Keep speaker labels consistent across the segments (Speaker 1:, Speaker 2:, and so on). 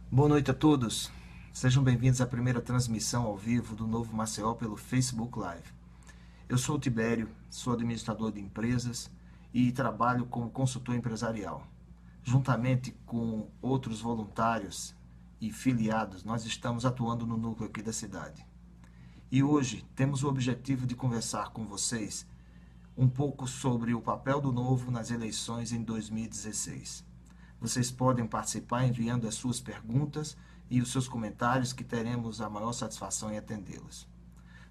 Speaker 1: Boa noite a todos. Sejam bem-vindos à primeira transmissão ao vivo do Novo Maceió pelo Facebook Live. Eu sou o Tibério, sou administrador de empresas e trabalho como consultor empresarial. Juntamente com outros voluntários e filiados, nós estamos atuando no núcleo aqui da cidade. E hoje temos o objetivo de conversar com vocês um pouco sobre o papel do Novo nas eleições em 2016. Vocês podem participar enviando as suas perguntas e os seus comentários, que teremos a maior satisfação em atendê-las.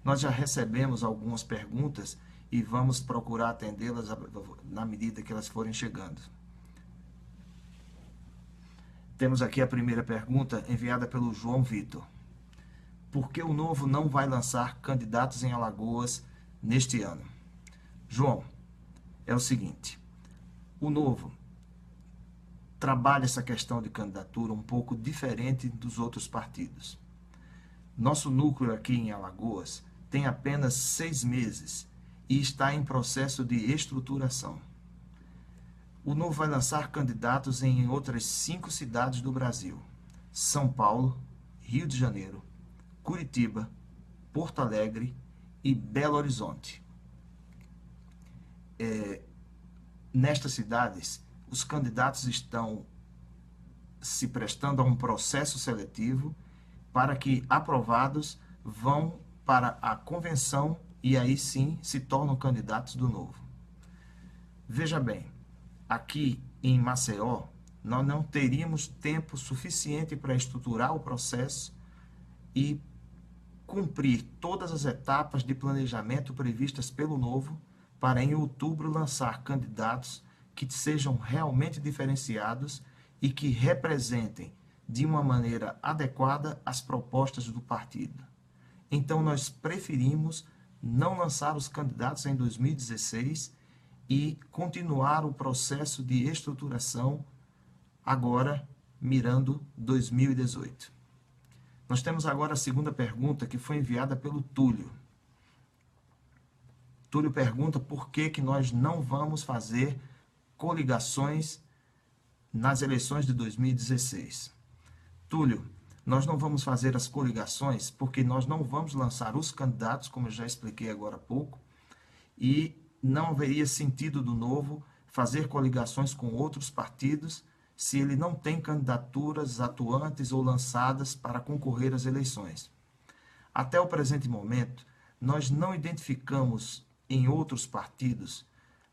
Speaker 1: Nós já recebemos algumas perguntas e vamos procurar atendê-las na medida que elas forem chegando. Temos aqui a primeira pergunta enviada pelo João Vitor. Por que o Novo não vai lançar candidatos em Alagoas neste ano? João, é o seguinte, o Novo trabalha essa questão de candidatura um pouco diferente dos outros partidos. Nosso núcleo aqui em Alagoas tem apenas 6 meses e está em processo de estruturação. O Novo vai lançar candidatos em outras 5 cidades do Brasil: São Paulo, Rio de Janeiro, Curitiba, Porto Alegre e Belo Horizonte. Nestas cidades, os candidatos estão se prestando a um processo seletivo para que, aprovados, vão para a convenção e aí sim se tornam candidatos do Novo. Veja bem, aqui em Maceió, nós não teríamos tempo suficiente para estruturar o processo e cumprir todas as etapas de planejamento previstas pelo Novo para em outubro lançar candidatos que sejam realmente diferenciados e que representem de uma maneira adequada as propostas do partido. Então nós preferimos não lançar os candidatos em 2016 e continuar o processo de estruturação agora mirando 2018. Nós temos agora a segunda pergunta, que foi enviada pelo Túlio. Túlio pergunta por que nós não vamos fazer coligações nas eleições de 2016. Túlio, nós não vamos fazer as coligações porque nós não vamos lançar os candidatos, como eu já expliquei agora há pouco, e não haveria sentido do Novo fazer coligações com outros partidos se ele não tem candidaturas atuantes ou lançadas para concorrer às eleições. Até o presente momento, nós não identificamos em outros partidos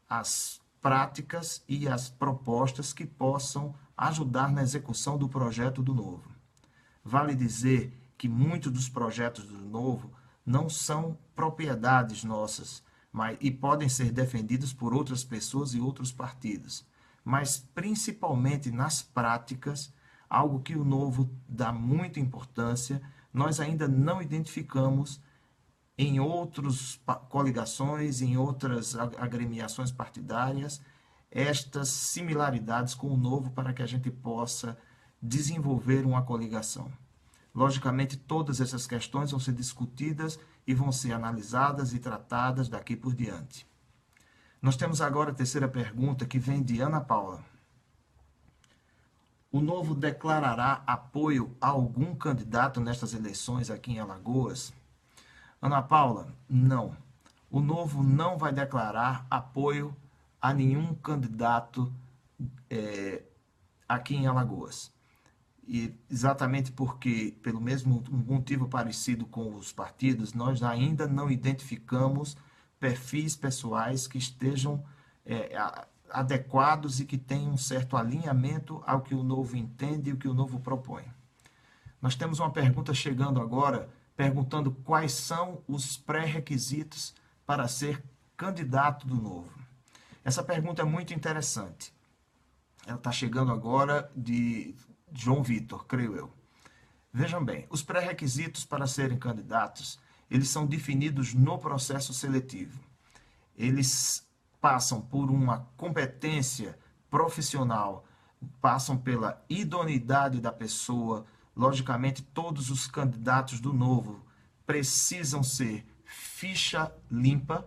Speaker 1: as práticas e as propostas que possam ajudar na execução do projeto do Novo. Vale dizer que muitos dos projetos do Novo não são propriedades nossas, e podem ser defendidos por outras pessoas e outros partidos. Mas principalmente nas práticas, algo que o Novo dá muita importância, nós ainda não identificamos em outras coligações, em outras agremiações partidárias, estas similaridades com o Novo para que a gente possa desenvolver uma coligação. Logicamente, todas essas questões vão ser discutidas e vão ser analisadas e tratadas daqui por diante. Nós temos agora a terceira pergunta, que vem de Ana Paula. O Novo declarará apoio a algum candidato nestas eleições aqui em Alagoas? Ana Paula, não. O Novo não vai declarar apoio a nenhum candidato aqui em Alagoas. E exatamente porque, pelo mesmo motivo parecido com os partidos, nós ainda não identificamos perfis pessoais que estejam adequados e que tenham um certo alinhamento ao que o Novo entende e o que o Novo propõe. Nós temos uma pergunta chegando agora, perguntando quais são os pré-requisitos para ser candidato do Novo. Essa pergunta é muito interessante. Ela está chegando agora de João Vitor, creio eu. Vejam bem, os pré-requisitos para serem candidatos, eles são definidos no processo seletivo. Eles passam por uma competência profissional, passam pela idoneidade da pessoa. Logicamente, todos os candidatos do Novo precisam ser ficha limpa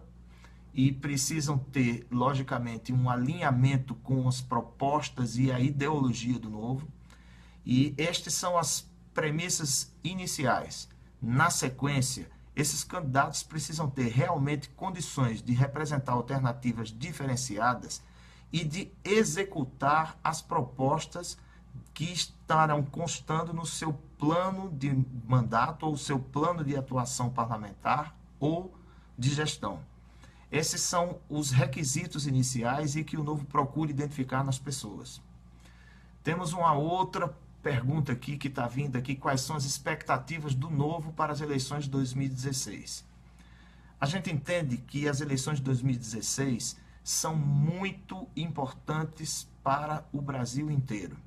Speaker 1: e precisam ter, logicamente, um alinhamento com as propostas e a ideologia do Novo. E estas são as premissas iniciais. Na sequência, esses candidatos precisam ter realmente condições de representar alternativas diferenciadas e de executar as propostas que estarão constando no seu plano de mandato ou seu plano de atuação parlamentar ou de gestão. Esses são os requisitos iniciais e que o Novo procura identificar nas pessoas. Temos uma outra pergunta aqui que está vindo aqui: quais são as expectativas do Novo para as eleições de 2016? A gente entende que as eleições de 2016 são muito importantes para o Brasil inteiro.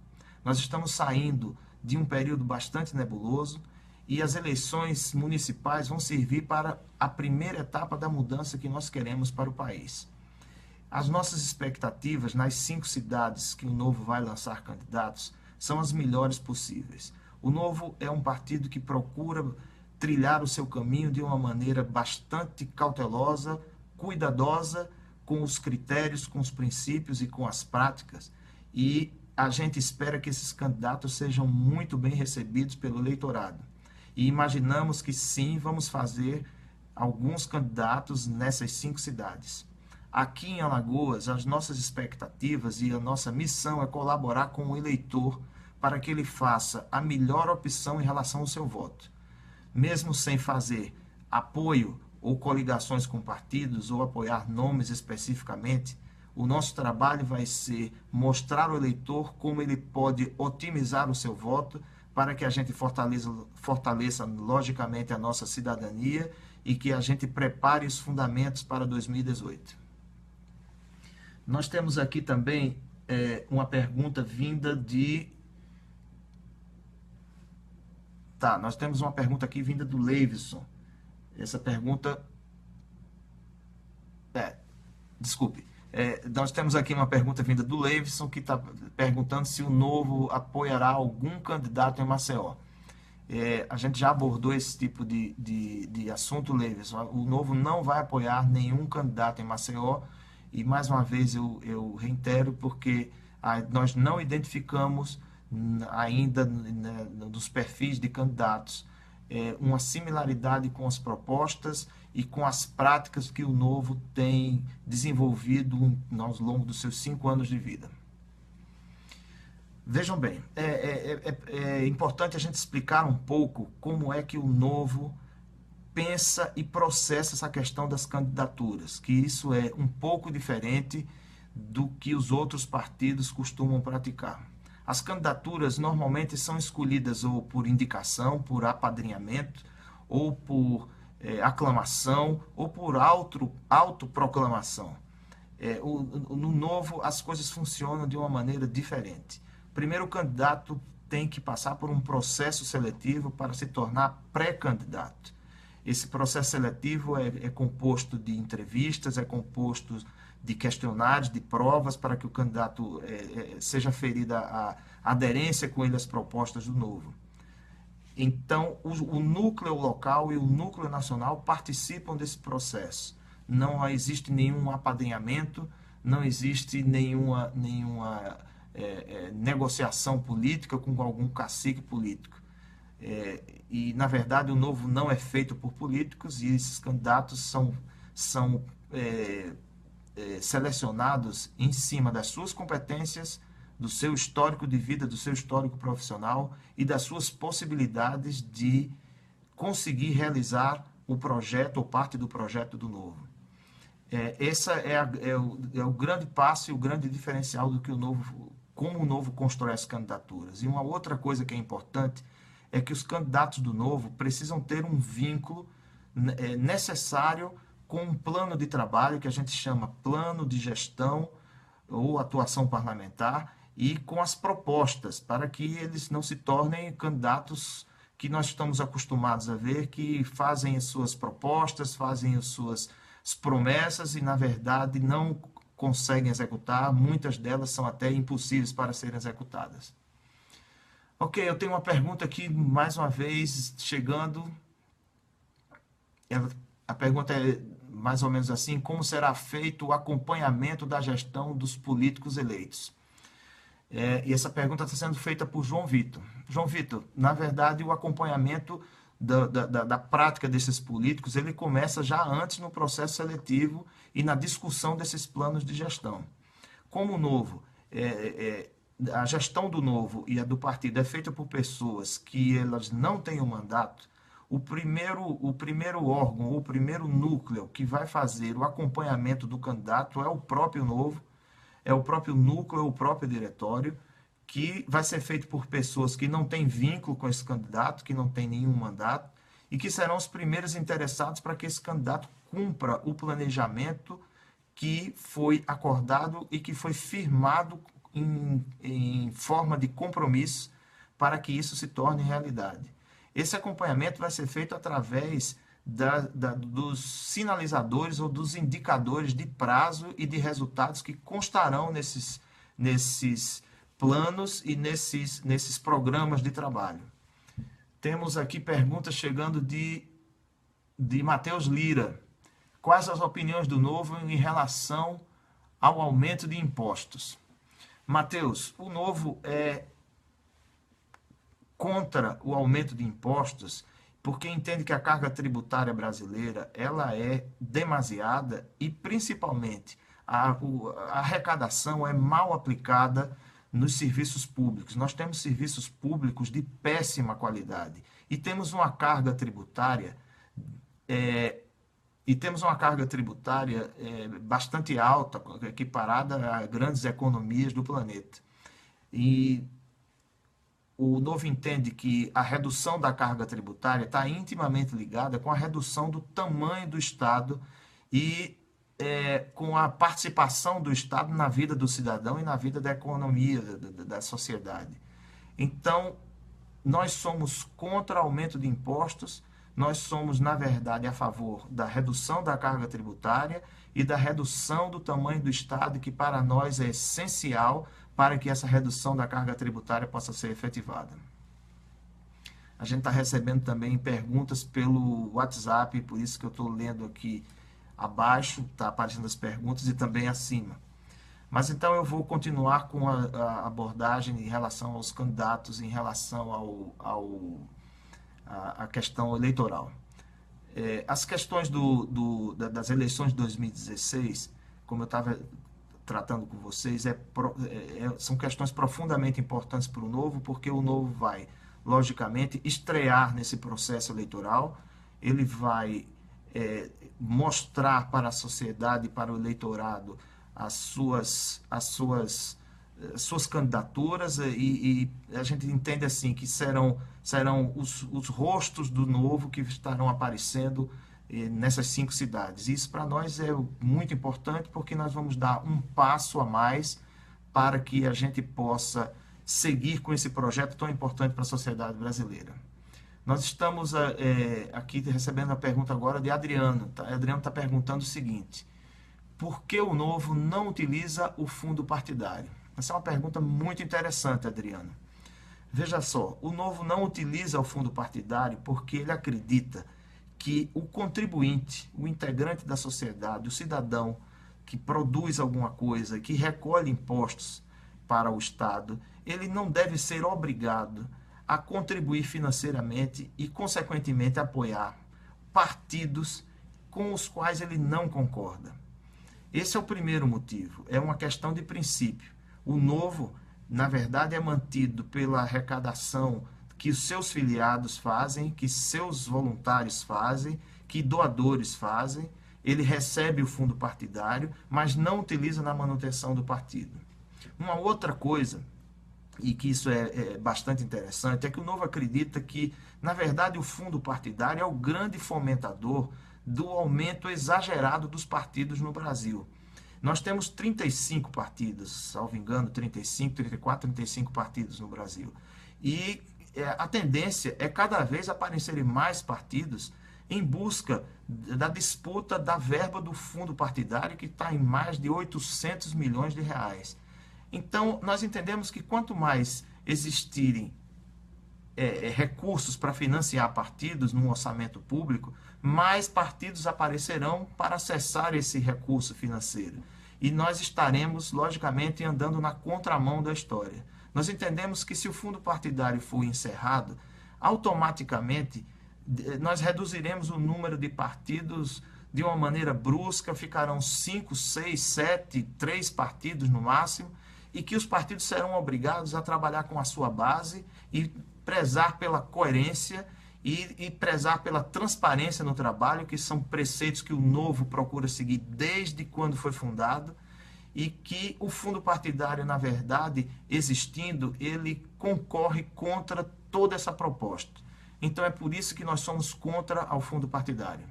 Speaker 1: Nós estamos saindo de um período bastante nebuloso e as eleições municipais vão servir para a primeira etapa da mudança que nós queremos para o país. As nossas expectativas nas 5 cidades que o Novo vai lançar candidatos são as melhores possíveis. O Novo é um partido que procura trilhar o seu caminho de uma maneira bastante cautelosa, cuidadosa, com os critérios, com os princípios e com as práticas, e a gente espera que esses candidatos sejam muito bem recebidos pelo eleitorado. E imaginamos que sim, vamos fazer alguns candidatos nessas 5 cidades. Aqui em Alagoas, as nossas expectativas e a nossa missão é colaborar com o eleitor para que ele faça a melhor opção em relação ao seu voto. Mesmo sem fazer apoio ou coligações com partidos ou apoiar nomes especificamente, o nosso trabalho vai ser mostrar ao eleitor como ele pode otimizar o seu voto para que a gente fortaleça logicamente a nossa cidadania e que a gente prepare os fundamentos para 2018. Nós temos aqui também uma pergunta vinda de... nós temos uma pergunta aqui vinda do Leivson. Essa pergunta... nós temos aqui uma pergunta vinda do Leivson, que está perguntando se o Novo apoiará algum candidato em Maceió. A gente já abordou esse tipo de assunto, Leivson. O Novo não vai apoiar nenhum candidato em Maceió, e mais uma vez eu reitero, porque nós não identificamos ainda nos perfis de candidatos uma similaridade com as propostas e com as práticas que o Novo tem desenvolvido ao longo dos seus 5 anos de vida. Vejam bem, é importante a gente explicar um pouco como é que o Novo pensa e processa essa questão das candidaturas, que isso é um pouco diferente do que os outros partidos costumam praticar. As candidaturas normalmente são escolhidas ou por indicação, por apadrinhamento, ou por aclamação, ou por autoproclamação. No Novo, as coisas funcionam de uma maneira diferente. Primeiro, o candidato tem que passar por um processo seletivo para se tornar pré-candidato. Esse processo seletivo é composto de entrevistas, é composto de questionários, de provas, para que o candidato seja ferida a aderência com ele às propostas do Novo. Então, o núcleo local e o núcleo nacional participam desse processo. Não existe nenhum apadrinhamento, não existe nenhuma negociação política com algum cacique político. E, na verdade, o Novo não é feito por políticos, e esses candidatos são selecionados em cima das suas competências, do seu histórico de vida, do seu histórico profissional e das suas possibilidades de conseguir realizar o projeto ou parte do projeto do Novo. Esse é o grande passo e o grande diferencial do que como o Novo constrói as candidaturas. E uma outra coisa que é importante é que os candidatos do Novo precisam ter um vínculo necessário com um plano de trabalho que a gente chama plano de gestão ou atuação parlamentar, e com as propostas, para que eles não se tornem candidatos que nós estamos acostumados a ver, que fazem as suas propostas, fazem as suas promessas e, na verdade, não conseguem executar. Muitas delas são até impossíveis para serem executadas. Ok, eu tenho uma pergunta aqui, mais uma vez, chegando. A pergunta é mais ou menos assim: como será feito o acompanhamento da gestão dos políticos eleitos? E essa pergunta está sendo feita por João Vitor. João Vitor, na verdade, o acompanhamento da prática desses políticos, ele começa já antes no processo seletivo e na discussão desses planos de gestão. Como o Novo, a gestão do Novo e a do partido é feita por pessoas que elas não têm um mandato, o primeiro órgão, o primeiro núcleo que vai fazer o acompanhamento do candidato é o próprio Novo, é o próprio núcleo, o próprio diretório, que vai ser feito por pessoas que não têm vínculo com esse candidato, que não têm nenhum mandato, e que serão os primeiros interessados para que esse candidato cumpra o planejamento que foi acordado e que foi firmado em forma de compromisso para que isso se torne realidade. Esse acompanhamento vai ser feito através dos sinalizadores ou dos indicadores de prazo e de resultados que constarão nesses planos e nesses programas de trabalho. Temos aqui perguntas chegando de Matheus Lira. Quais as opiniões do Novo em relação ao aumento de impostos? Matheus, o Novo é contra o aumento de impostos porque entende que a carga tributária brasileira ela é demasiada e, principalmente, a arrecadação é mal aplicada nos serviços públicos. Nós temos serviços públicos de péssima qualidade e temos uma carga tributária bastante alta, equiparada a grandes economias do planeta. E o Novo entende que a redução da carga tributária está intimamente ligada com a redução do tamanho do Estado e com a participação do Estado na vida do cidadão e na vida da economia, da sociedade. Então, nós somos contra o aumento de impostos, nós somos, na verdade, a favor da redução da carga tributária e da redução do tamanho do Estado, que para nós é essencial para que essa redução da carga tributária possa ser efetivada. A gente está recebendo também perguntas pelo WhatsApp, por isso que eu estou lendo aqui abaixo, está aparecendo as perguntas e também acima. Mas então eu vou continuar com a abordagem em relação aos candidatos, em relação à questão eleitoral. As questões das eleições de 2016, como eu estava tratando com vocês, são questões profundamente importantes para o Novo, porque o Novo vai, logicamente, estrear nesse processo eleitoral, ele vai mostrar para a sociedade, para o eleitorado, as suas candidaturas e a gente entende assim que serão os rostos do Novo que estarão aparecendo nessas 5 cidades. Isso para nós é muito importante porque nós vamos dar um passo a mais para que a gente possa seguir com esse projeto tão importante para a sociedade brasileira. Nós estamos aqui recebendo a pergunta agora de Adriano. Tá? Adriano está perguntando o seguinte: por que o Novo não utiliza o fundo partidário? Essa é uma pergunta muito interessante, Adriano. Veja só, o Novo não utiliza o fundo partidário porque ele acredita que o contribuinte, o integrante da sociedade, o cidadão que produz alguma coisa, que recolhe impostos para o Estado, ele não deve ser obrigado a contribuir financeiramente e, consequentemente, apoiar partidos com os quais ele não concorda. Esse é o primeiro motivo, é uma questão de princípio. O Novo, na verdade, é mantido pela arrecadação que os seus filiados fazem, que seus voluntários fazem, que doadores fazem. Ele recebe o fundo partidário, mas não utiliza na manutenção do partido. Uma outra coisa, e que isso é bastante interessante, é que o Novo acredita que, na verdade, o fundo partidário é o grande fomentador do aumento exagerado dos partidos no Brasil. Nós temos 35 partidos, salvo engano, 35, 34, 35 partidos no Brasil. E a tendência é cada vez aparecerem mais partidos em busca da disputa da verba do fundo partidário, que está em mais de 800 milhões de reais. Então, nós entendemos que quanto mais existirem recursos para financiar partidos no orçamento público, mais partidos aparecerão para acessar esse recurso financeiro. e nós estaremos, logicamente, andando na contramão da história. Nós entendemos que se o fundo partidário for encerrado, automaticamente nós reduziremos o número de partidos de uma maneira brusca, ficarão 5, 6, 7, 3 partidos no máximo, e que os partidos serão obrigados a trabalhar com a sua base e prezar pela coerência e prezar pela transparência no trabalho, que são preceitos que o Novo procura seguir desde quando foi fundado, e que o fundo partidário, na verdade, existindo, ele concorre contra toda essa proposta. Então é por isso que nós somos contra ao fundo partidário.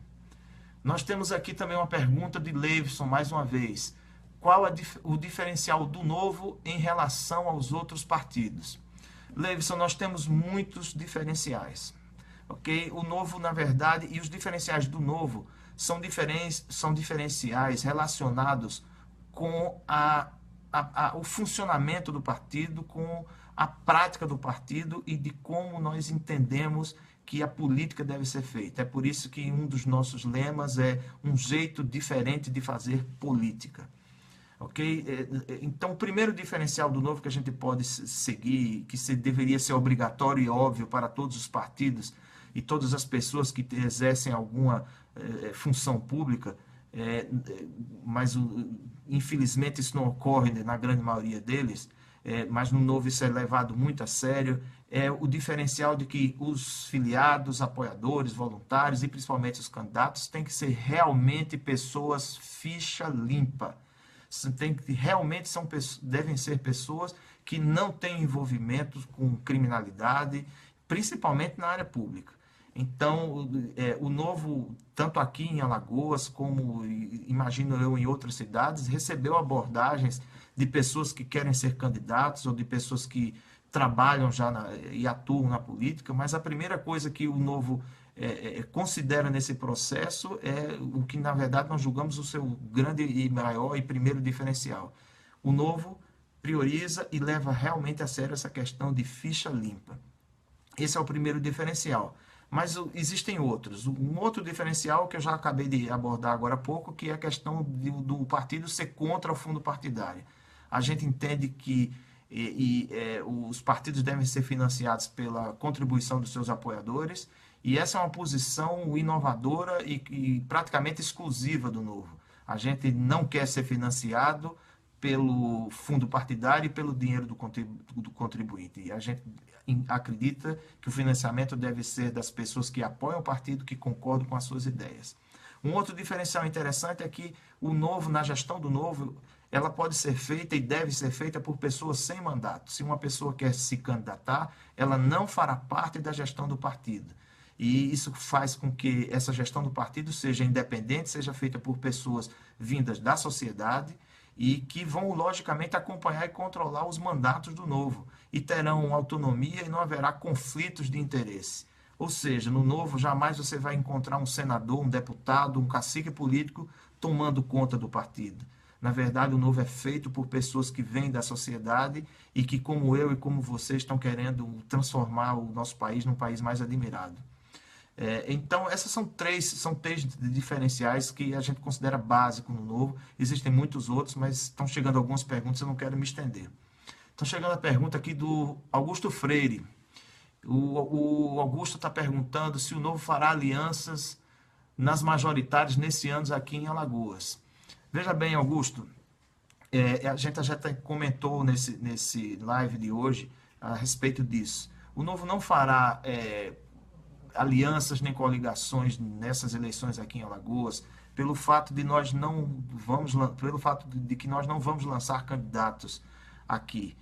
Speaker 1: Nós temos aqui também uma pergunta de Leivson, mais uma vez. Qual é o diferencial do Novo em relação aos outros partidos? Leivson, nós temos muitos diferenciais. Okay? O Novo, na verdade, e os diferenciais do Novo são diferenciais relacionados com o funcionamento do partido, com a prática do partido e de como nós entendemos que a política deve ser feita. É por isso que um dos nossos lemas é um jeito diferente de fazer política. Ok? Então, o primeiro diferencial do Novo que a gente pode seguir, que deveria ser obrigatório e óbvio para todos os partidos e todas as pessoas que exercem alguma função pública, mas infelizmente isso não ocorre na grande maioria deles, mas no Novo isso é levado muito a sério, é o diferencial de que os filiados, apoiadores, voluntários e principalmente os candidatos têm que ser realmente pessoas ficha limpa. Realmente devem ser pessoas que não têm envolvimento com criminalidade, principalmente na área pública. Então, o Novo, tanto aqui em Alagoas, como imagino eu em outras cidades, recebeu abordagens de pessoas que querem ser candidatos ou de pessoas que trabalham já e atuam na política, mas a primeira coisa que o Novo considera nesse processo é o que, na verdade, nós julgamos o seu grande e maior e primeiro diferencial. O Novo prioriza e leva realmente a sério essa questão de ficha limpa. Esse é o primeiro diferencial. Mas existem outros. Um outro diferencial que eu já acabei de abordar agora há pouco, que é a questão do partido ser contra o fundo partidário. A gente entende que os partidos devem ser financiados pela contribuição dos seus apoiadores, e essa é uma posição inovadora e praticamente exclusiva do Novo. A gente não quer ser financiado pelo fundo partidário e pelo dinheiro do contribuinte. E a gente acredita que o financiamento deve ser das pessoas que apoiam o partido, que concordam com as suas ideias. Um outro diferencial interessante é que o Novo, na gestão do Novo, ela pode ser feita e deve ser feita por pessoas sem mandato. Se uma pessoa quer se candidatar, ela não fará parte da gestão do partido. E isso faz com que essa gestão do partido seja independente, seja feita por pessoas vindas da sociedade e que vão, logicamente, acompanhar e controlar os mandatos do Novo. E terão autonomia e não haverá conflitos de interesse. Ou seja, no Novo jamais você vai encontrar um senador, um deputado, um cacique político tomando conta do partido. Na verdade, o Novo é feito por pessoas que vêm da sociedade e que, como eu e como vocês, estão querendo transformar o nosso país num país mais admirado. Então, essas são três diferenciais que a gente considera básico no Novo. Existem muitos outros, mas estão chegando algumas perguntas, eu não quero me estender. Estão chegando a pergunta aqui do Augusto Freire. O Augusto está perguntando se o Novo fará alianças nas majoritárias nesse ano aqui em Alagoas. Veja bem, Augusto, a gente já comentou nesse live de hoje a respeito disso. O Novo não fará alianças nem coligações nessas eleições aqui em Alagoas, pelo fato de que nós não vamos lançar candidatos aqui.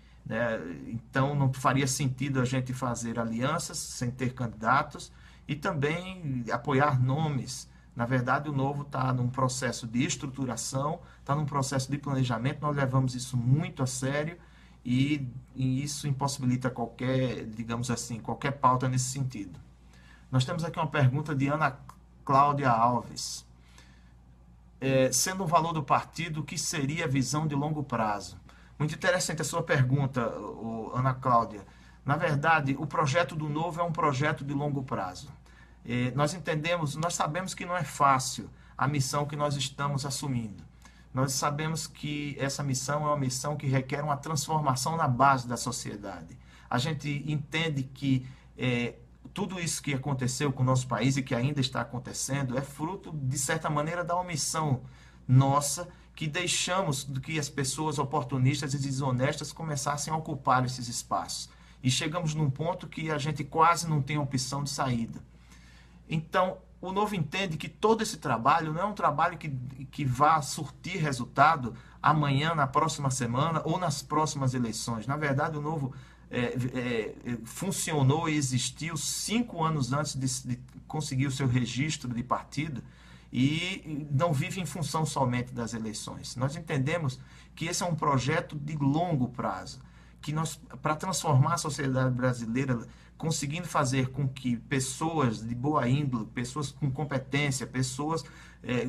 Speaker 1: Então, não faria sentido a gente fazer alianças sem ter candidatos e também apoiar nomes. Na verdade, o Novo está num processo de estruturação, está num processo de planejamento, nós levamos isso muito a sério e isso impossibilita digamos assim, qualquer pauta nesse sentido. Nós temos aqui uma pergunta de Ana Cláudia Alves. Sendo um valor do partido, o que seria a visão de longo prazo? Muito interessante a sua pergunta, Ana Cláudia. Na verdade, o projeto do Novo é um projeto de longo prazo. Nós sabemos que não é fácil a missão que nós estamos assumindo. Nós sabemos que essa missão é uma missão que requer uma transformação na base da sociedade. A gente entende que tudo isso que aconteceu com o nosso país e que ainda está acontecendo é fruto, de certa maneira, da omissão nossa, que deixamos que as pessoas oportunistas e desonestas começassem a ocupar esses espaços. E chegamos num ponto que a gente quase não tem opção de saída. Então, o Novo entende que todo esse trabalho não é um trabalho que vá surtir resultado amanhã, na próxima semana ou nas próximas eleições. Na verdade, o Novo funcionou e existiu 5 anos antes de conseguir o seu registro de partido e não vive em função somente das eleições. Nós entendemos que esse é um projeto de longo prazo, que nós, para transformar a sociedade brasileira, conseguindo fazer com que pessoas de boa índole, pessoas com competência, pessoas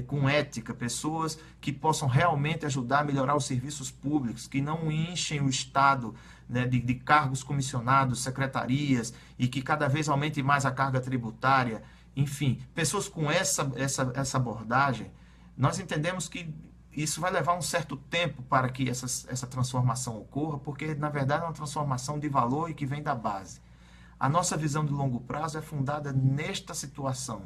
Speaker 1: com ética, pessoas que possam realmente ajudar a melhorar os serviços públicos, que não enchem o Estado, né, de cargos comissionados, secretarias, e que cada vez aumente mais a carga tributária, enfim, pessoas com essa abordagem, nós entendemos que isso vai levar um certo tempo para que essa transformação ocorra, porque, na verdade, é uma transformação de valor e que vem da base. A nossa visão de longo prazo é fundada nesta situação,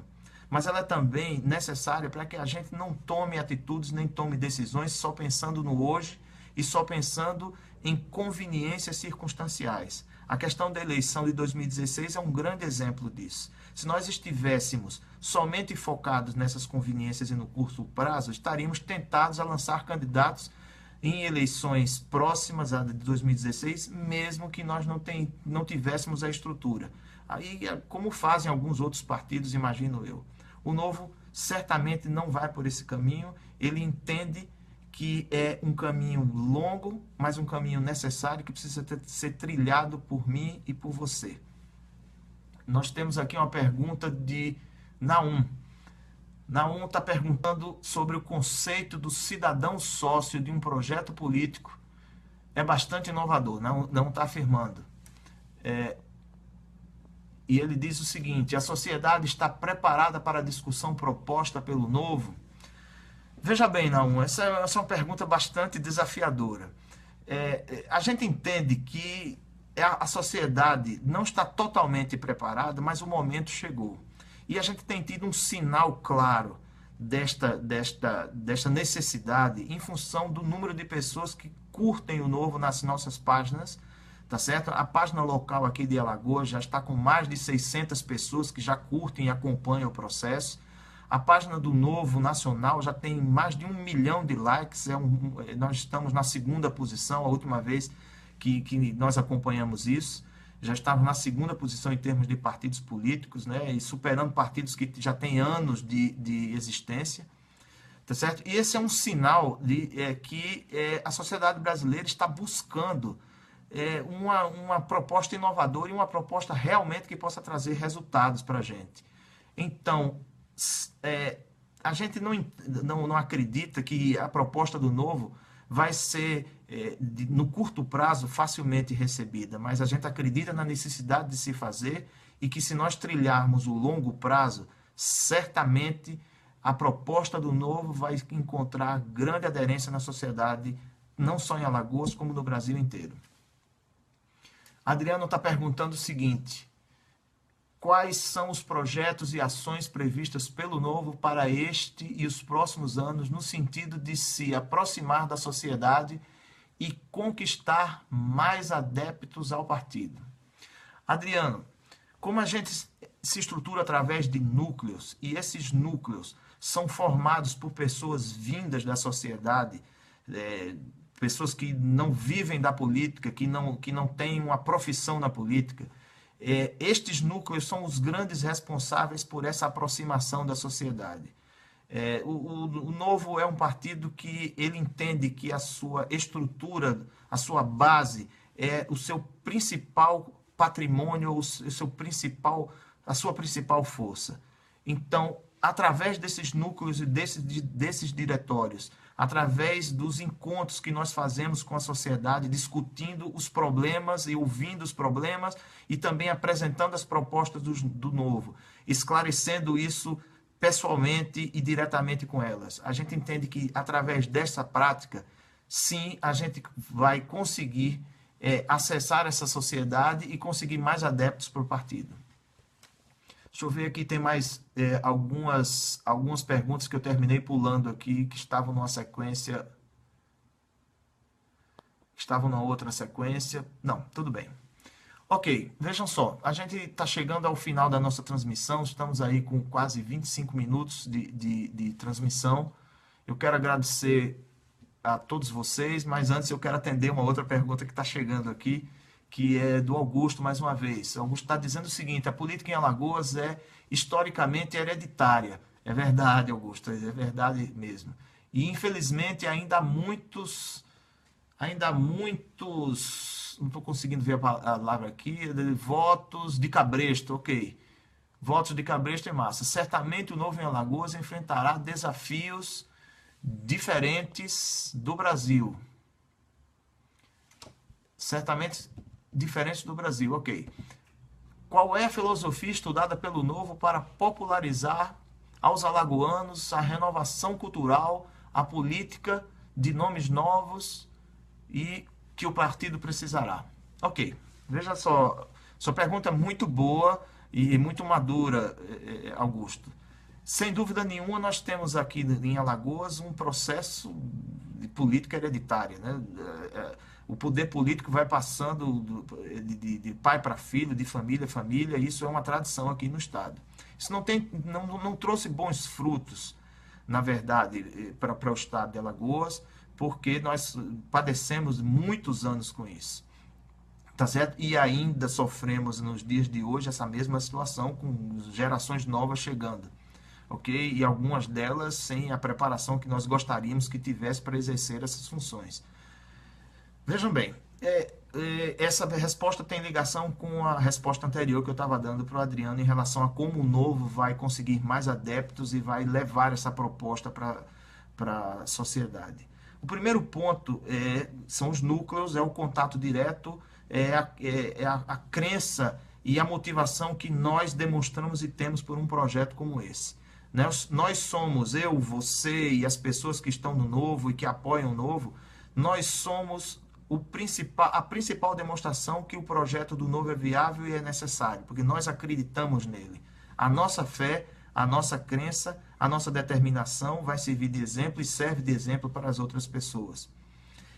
Speaker 1: mas ela é também necessária para que a gente não tome atitudes nem tome decisões só pensando no hoje e só pensando em conveniências circunstanciais. A questão da eleição de 2016 é um grande exemplo disso. Se nós estivéssemos somente focados nessas conveniências e no curto prazo, estaríamos tentados a lançar candidatos em eleições próximas a de 2016, mesmo que nós não tivéssemos a estrutura. Aí, como fazem alguns outros partidos, imagino eu. O Novo certamente não vai por esse caminho, ele entende que é um caminho longo, mas um caminho necessário que precisa ser trilhado por mim e por você. Nós temos aqui uma pergunta de Naum. Naum está perguntando sobre o conceito do cidadão sócio de um projeto político. É bastante inovador, não está afirmando. E ele diz o seguinte: a sociedade está preparada para a discussão proposta pelo Novo? Veja bem, Naum, essa é uma pergunta bastante desafiadora. A gente entende que a sociedade não está totalmente preparada, mas o momento chegou. E a gente tem tido um sinal claro desta necessidade em função do número de pessoas que curtem o Novo nas nossas páginas, tá certo? A página local aqui de Alagoas já está com mais de 600 pessoas que já curtem e acompanham o processo. A página do Novo Nacional já tem mais de 1 milhão de likes, nós estamos na 2ª posição, a última vez que nós acompanhamos isso. Já estávamos na 2ª posição em termos de partidos políticos, né, e superando partidos que já têm anos de existência, tá certo? E esse é um sinal que a sociedade brasileira está buscando uma proposta inovadora e uma proposta realmente que possa trazer resultados para a gente. Então, a gente não acredita que a proposta do Novo vai ser, no curto prazo, facilmente recebida, mas a gente acredita na necessidade de se fazer e que, se nós trilharmos o longo prazo, certamente a proposta do Novo vai encontrar grande aderência na sociedade, não só em Alagoas, como no Brasil inteiro. Adriano está perguntando o seguinte: quais são os projetos e ações previstas pelo Novo para este e os próximos anos, no sentido de se aproximar da sociedade e conquistar mais adeptos ao partido? Adriano, como a gente se estrutura através de núcleos, e esses núcleos são formados por pessoas vindas da sociedade, pessoas que não vivem da política, que não têm uma profissão na política, estes núcleos são os grandes responsáveis por essa aproximação da sociedade. O Novo é um partido que ele entende que a sua estrutura, a sua base, é o seu principal patrimônio, a sua principal força. Então, através desses núcleos e desses diretórios, através dos encontros que nós fazemos com a sociedade, discutindo os problemas e ouvindo os problemas e também apresentando as propostas do Novo, esclarecendo isso pessoalmente e diretamente com elas. A gente entende que através dessa prática, sim, a gente vai conseguir acessar essa sociedade e conseguir mais adeptos para o partido. Deixa eu ver aqui, tem mais algumas perguntas que eu terminei pulando aqui, que estavam numa sequência, estavam na outra sequência. Não, tudo bem. Ok, vejam só, a gente está chegando ao final da nossa transmissão, estamos aí com quase 25 minutos de transmissão. Eu quero agradecer a todos vocês, mas antes eu quero atender uma outra pergunta que está chegando aqui, que é do Augusto, mais uma vez. O Augusto está dizendo o seguinte: a política em Alagoas é historicamente hereditária. É verdade, Augusto, é verdade mesmo. E infelizmente ainda há muitos, não estou conseguindo ver a palavra aqui, votos de cabresto, ok. Votos de cabresto em massa. Certamente o Novo em Alagoas enfrentará desafios diferentes do Brasil. Certamente diferentes do Brasil, ok. Qual é a filosofia estudada pelo Novo para popularizar aos alagoanos a renovação cultural, a política de nomes novos e que o partido precisará? Ok, veja só, sua pergunta é muito boa e muito madura, Augusto. Sem dúvida nenhuma, nós temos aqui em Alagoas um processo de política hereditária, né? O poder político vai passando de pai para filho, de família a família, e isso é uma tradição aqui no Estado. Isso não trouxe bons frutos, na verdade, para o Estado de Alagoas, porque nós padecemos muitos anos com isso. Tá certo? E ainda sofremos nos dias de hoje essa mesma situação, com gerações novas chegando. Ok? E algumas delas sem a preparação que nós gostaríamos que tivesse para exercer essas funções. Vejam bem, essa resposta tem ligação com a resposta anterior que eu estava dando para o Adriano em relação a como o Novo vai conseguir mais adeptos e vai levar essa proposta para a sociedade. O primeiro ponto são os núcleos, é o contato direto, a crença e a motivação que nós demonstramos e temos por um projeto como esse. Nós somos, eu, você e as pessoas que estão no Novo e que apoiam o Novo, nós somos a principal demonstração que o projeto do Novo é viável e é necessário, porque nós acreditamos nele. A nossa fé, a nossa crença, a nossa determinação vai servir de exemplo e serve de exemplo para as outras pessoas.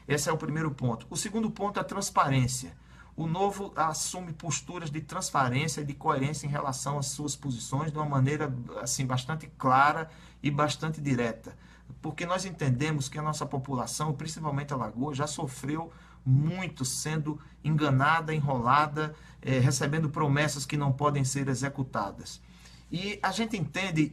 Speaker 1: Esse é o primeiro ponto. O segundo ponto é a transparência. O Novo assume posturas de transparência e de coerência em relação às suas posições de uma maneira assim, bastante clara e bastante direta. Porque nós entendemos que a nossa população, principalmente a Alagoas, já sofreu muito sendo enganada, enrolada, recebendo promessas que não podem ser executadas. E a gente entende,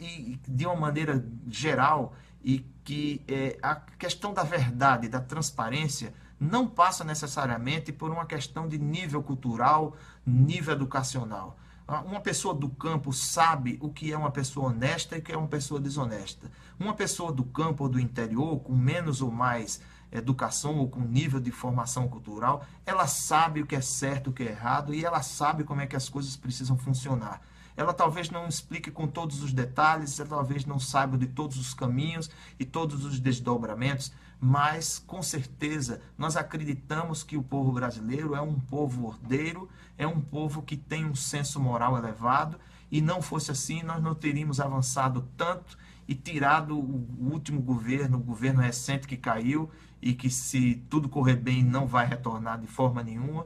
Speaker 1: de uma maneira geral, e que a questão da verdade, da transparência, não passa necessariamente por uma questão de nível cultural, nível educacional. Uma pessoa do campo sabe o que é uma pessoa honesta e o que é uma pessoa desonesta. Uma pessoa do campo ou do interior, com menos ou mais educação ou com nível de formação cultural, ela sabe o que é certo, o que é errado, e ela sabe como é que as coisas precisam funcionar. Ela talvez não explique com todos os detalhes, ela talvez não saiba de todos os caminhos e todos os desdobramentos, mas com certeza nós acreditamos que o povo brasileiro é um povo ordeiro, é um povo que tem um senso moral elevado, e não fosse assim nós não teríamos avançado tanto e tirado o último governo, o governo recente que caiu e que, se tudo correr bem, não vai retornar de forma nenhuma,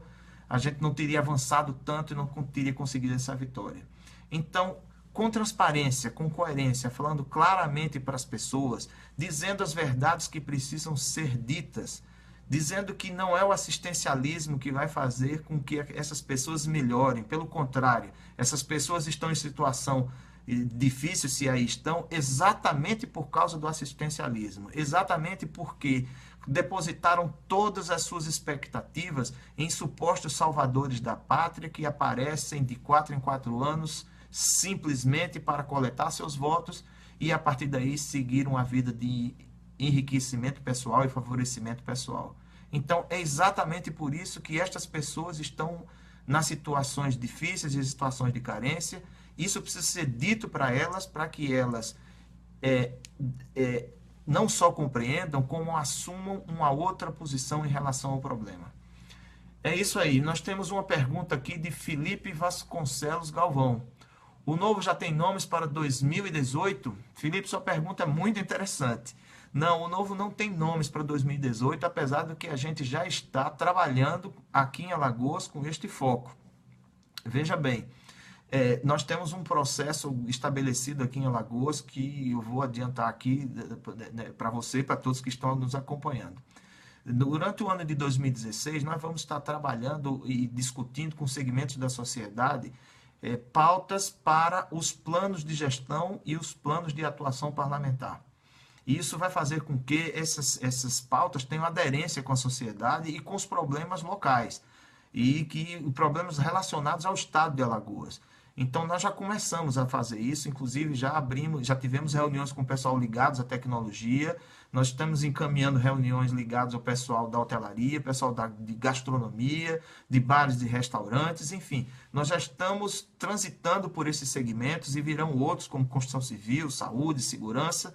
Speaker 1: a gente não teria avançado tanto e não teria conseguido essa vitória. Então, com transparência, com coerência, falando claramente para as pessoas, dizendo as verdades que precisam ser ditas, dizendo que não é o assistencialismo que vai fazer com que essas pessoas melhorem. Pelo contrário, essas pessoas estão em situação difícil, se aí estão, exatamente por causa do assistencialismo, exatamente porque depositaram todas as suas expectativas em supostos salvadores da pátria que aparecem de 4 em 4 anos, simplesmente para coletar seus votos e, a partir daí, seguir uma vida de enriquecimento pessoal e favorecimento pessoal. Então, é exatamente por isso que estas pessoas estão nas situações difíceis e situações de carência, Isso precisa ser dito para elas, para que elas não só compreendam, como assumam uma outra posição em relação ao problema. É isso aí. Nós temos uma pergunta aqui de Felipe Vasconcelos Galvão. O novo já tem nomes para 2018? Felipe, sua pergunta é muito interessante. Não, o novo não tem nomes para 2018, apesar do que a gente já está trabalhando aqui em Alagoas com este foco. Veja bem, nós temos um processo estabelecido aqui em Alagoas que eu vou adiantar aqui para você e para todos que estão nos acompanhando. Durante o ano de 2016, nós vamos estar trabalhando e discutindo com segmentos da sociedade pautas para os planos de gestão e os planos de atuação parlamentar. E isso vai fazer com que essas pautas tenham aderência com a sociedade e com os problemas locais, e que problemas relacionados ao estado de Alagoas. Então, nós já começamos a fazer isso, inclusive já tivemos reuniões com o pessoal ligados à tecnologia, nós estamos encaminhando reuniões ligadas ao pessoal da hotelaria, pessoal de gastronomia, de bares e restaurantes, enfim. Nós já estamos transitando por esses segmentos e virão outros, como construção civil, saúde, segurança,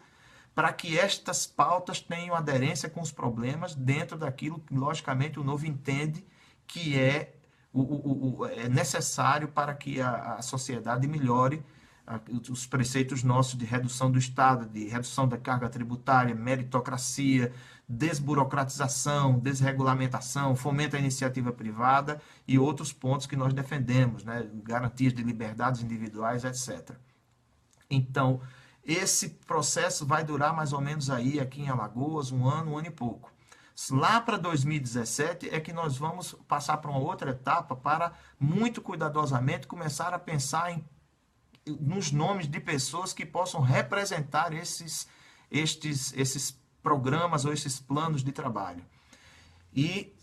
Speaker 1: para que estas pautas tenham aderência com os problemas dentro daquilo que, logicamente, o novo entende que é necessário para que a sociedade melhore os preceitos nossos de redução do Estado, de redução da carga tributária, meritocracia, desburocratização, desregulamentação, fomento à iniciativa privada e outros pontos que nós defendemos, né? Garantias de liberdades individuais, etc. Então, esse processo vai durar mais ou menos aí aqui em Alagoas um ano e pouco. Lá para 2017 é que nós vamos passar para uma outra etapa para, muito cuidadosamente, começar a pensar nos nomes de pessoas que possam representar esses programas ou esses planos de trabalho. E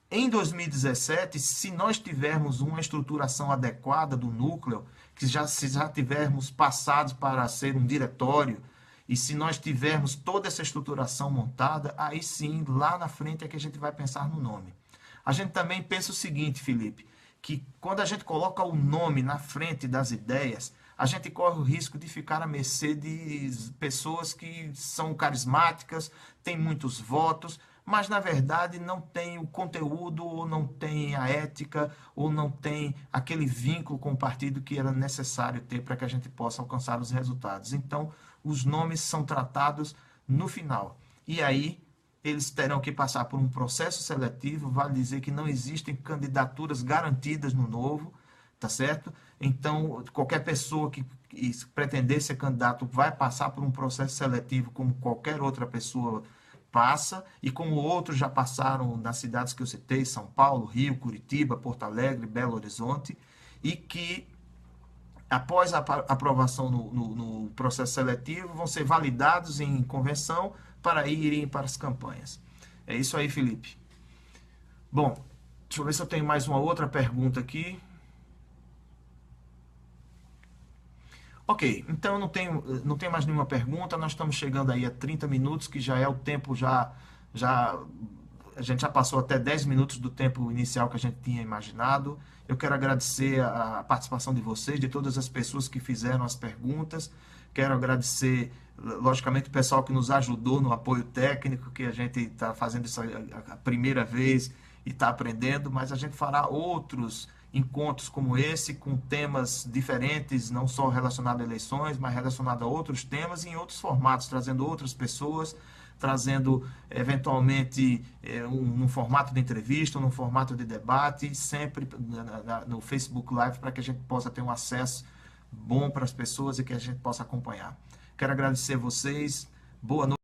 Speaker 1: em 2017, se nós tivermos uma estruturação adequada do núcleo, se já tivermos passado para ser um diretório, e se nós tivermos toda essa estruturação montada, aí sim, lá na frente é que a gente vai pensar no nome. A gente também pensa o seguinte, Felipe, que quando a gente coloca o nome na frente das ideias, a gente corre o risco de ficar à mercê de pessoas que são carismáticas, têm muitos votos, mas na verdade não tem o conteúdo, ou não tem a ética, ou não tem aquele vínculo com o partido que era necessário ter para que a gente possa alcançar os resultados. Então, os nomes são tratados no final. E aí, eles terão que passar por um processo seletivo, vale dizer que não existem candidaturas garantidas no novo, tá certo? Então, qualquer pessoa que pretender ser candidato vai passar por um processo seletivo como qualquer outra pessoa passa, e como outros já passaram nas cidades que eu citei, São Paulo, Rio, Curitiba, Porto Alegre, Belo Horizonte, e que após a aprovação no processo seletivo, vão ser validados em convenção para irem para as campanhas. É isso aí, Felipe. Bom, deixa eu ver se eu tenho mais uma outra pergunta aqui. Ok, então não tenho mais nenhuma pergunta, nós estamos chegando aí a 30 minutos, que já é o tempo, a gente já passou até 10 minutos do tempo inicial que a gente tinha imaginado. Eu quero agradecer a participação de vocês, de todas as pessoas que fizeram as perguntas. Quero agradecer, logicamente, o pessoal que nos ajudou no apoio técnico, que a gente está fazendo isso a primeira vez e está aprendendo, mas a gente fará outros encontros como esse, com temas diferentes, não só relacionados a eleições, mas relacionados a outros temas e em outros formatos, trazendo outras pessoas, trazendo eventualmente num formato de entrevista, num formato de debate, sempre no Facebook Live, para que a gente possa ter um acesso bom para as pessoas e que a gente possa acompanhar. Quero agradecer a vocês, boa noite.